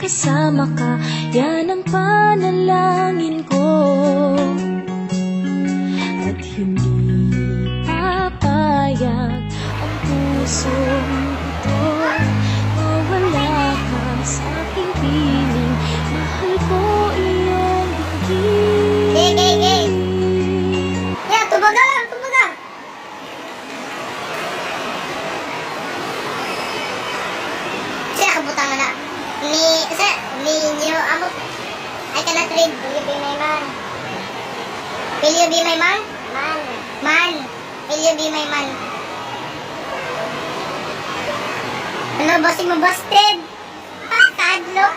kasama ka, yan ang panalangin ko. At hindi papayag ang pusong ito, mawala ka sa aking piling. Mahal ko iyong bigin. Ya, tumaga, tumaga. Sir, kabutan mo na. Sir, Neo, I cannot read. Will you be my man? Will you be my man? Man. Will you be my man? Ano, bossing mo, busted? Kadlo.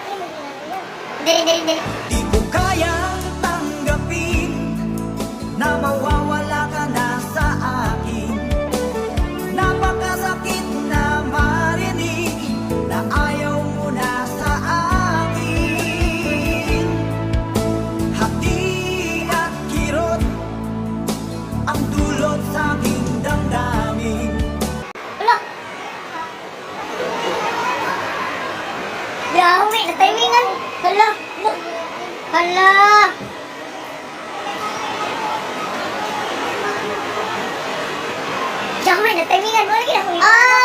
Dali. Di ko kayang tanggapin na mawawala ka na sa akin. Napakasakit na marinig na ayaw mo na sa akin. Hati at kirot ang dulot sa aking damdamin. Hala. Yawi, na-timingan. Hala. Yawi, na-timingan. Wala ka na.